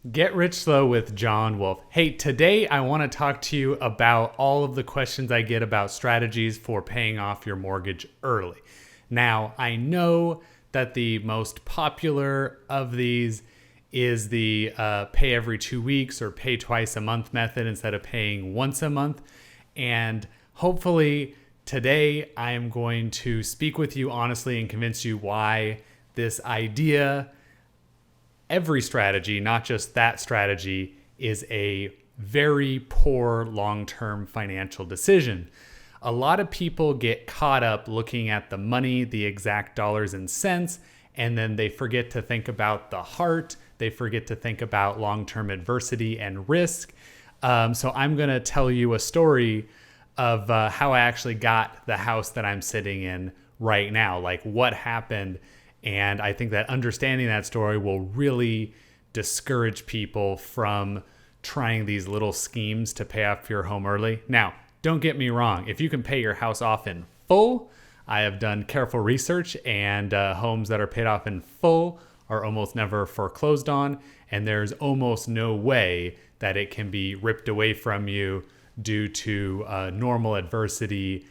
Get Rich Slow with John Wolf. Hey, today I want to talk to you about all of the questions I get about strategies for paying off your mortgage early. Now, I know that the most popular of these is the pay every 2 weeks or pay twice a month method instead of paying once a month. And hopefully today I am going to speak with you honestly and convince you why this idea, every strategy, not just that strategy, is a very poor long-term financial decision. A lot of people get caught up looking at the money, the exact dollars and cents, and then they forget to think about the heart. They forget to think about long-term adversity and risk. So I'm going to tell you a story of how I actually got the house that I'm sitting in right now, like what happened. And I think that understanding that story will really discourage people from trying these little schemes to pay off your home early. Now, don't get me wrong. If you can pay your house off in full, I have done careful research, and homes that are paid off in full are almost never foreclosed on. And there's almost no way that it can be ripped away from you due to normal adversity,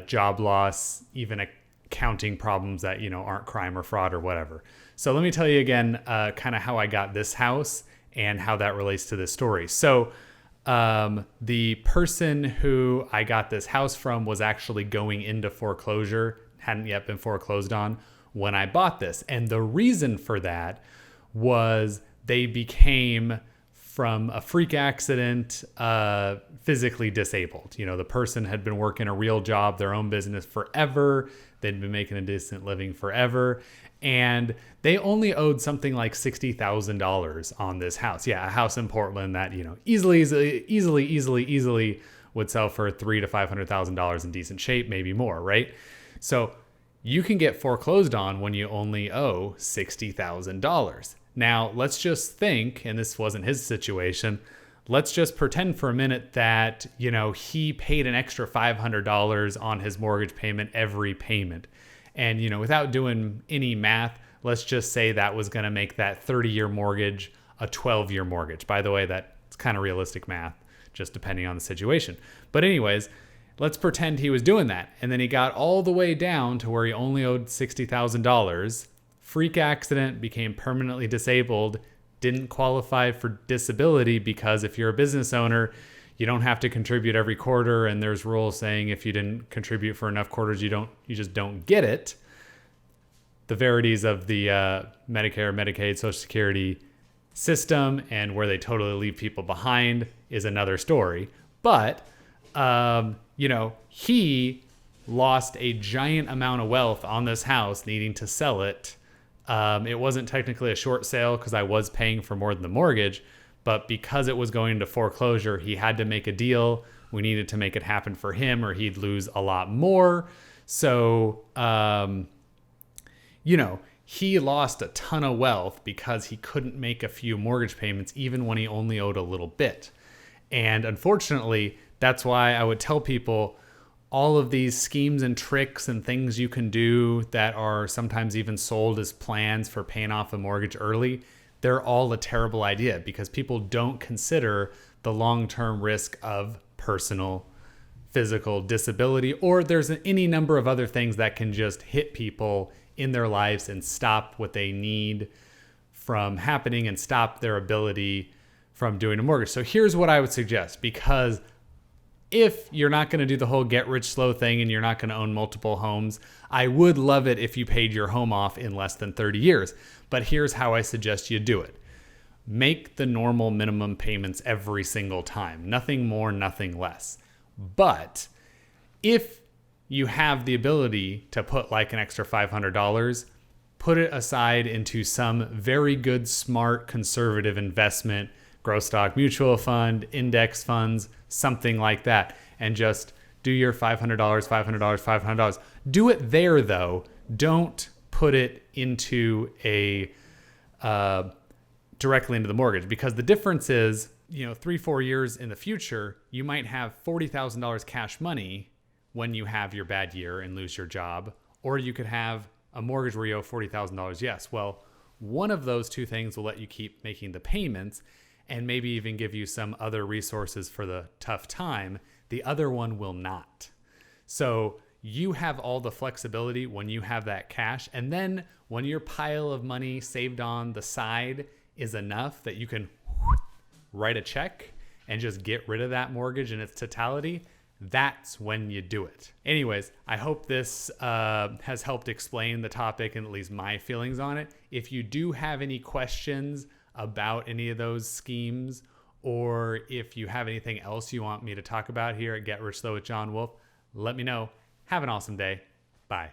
job loss, even accounting problems that aren't crime or fraud or whatever. So let me tell you again kind of how I got this house and how that relates to this story. So the person who I got this house from was actually going into foreclosure, hadn't yet been foreclosed on when I bought this. And the reason for that was they became, from a freak accident, physically disabled. The person had been working a real job, their own business forever. They'd been making a decent living forever. And they only owed something like $60,000 on this house. Yeah, a house in Portland that, easily would sell for $300,000 to $500,000 in decent shape, maybe more, right? So you can get foreclosed on when you only owe $60,000. Now, let's just think, and this wasn't his situation, let's just pretend for a minute that, he paid an extra $500 on his mortgage payment every payment. And, without doing any math, let's just say that was going to make that 30-year mortgage a 12-year mortgage. By the way, that's kind of realistic math, just depending on the situation. But anyways, let's pretend he was doing that. And then he got all the way down to where he only owed $60,000. Freak accident, became permanently disabled, didn't qualify for disability because if you're a business owner, you don't have to contribute every quarter, and there's rules saying if you didn't contribute for enough quarters, you just don't get it. The verities of the Medicare, Medicaid, Social Security system and where they totally leave people behind is another story. But he lost a giant amount of wealth on this house, needing to sell it. It wasn't technically a short sale because I was paying for more than the mortgage, but because it was going into foreclosure, he had to make a deal. We needed to make it happen for him or he'd lose a lot more. So, he lost a ton of wealth because he couldn't make a few mortgage payments even when he only owed a little bit. And unfortunately, that's why I would tell people all of these schemes and tricks and things you can do that are sometimes even sold as plans for paying off a mortgage early, they're all a terrible idea because people don't consider the long-term risk of personal physical disability, or there's any number of other things that can just hit people in their lives and stop what they need from happening and stop their ability from doing a mortgage. So here's what I would suggest, because if you're not going to do the whole get rich slow thing and you're not going to own multiple homes, I would love it if you paid your home off in less than 30 years. But here's how I suggest you do it. Make the normal minimum payments every single time. Nothing more, nothing less. But if you have the ability to put like an extra $500, put it aside into some very good, smart, conservative investment, growth stock mutual fund, index funds, something like that, and just do your $500, $500. Do it there though. Don't put it into a directly into the mortgage, because the difference is, 3-4 years in the future, you might have $40,000 cash money when you have your bad year and lose your job, or you could have a mortgage where you owe $40,000. Yes. Well, One of those two things will let you keep making the payments and maybe even give you some other resources for the tough time. The other one will not. So you have all the flexibility when you have that cash. And then when your pile of money saved on the side is enough that you can write a check and just get rid of that mortgage in its totality, that's when you do it. Anyways, I hope this has helped explain the topic and at least my feelings on it. If you do have any questions about any of those schemes, or if you have anything else you want me to talk about here at Get Rich Slow with John Wolf, let me know. Have an awesome day. Bye.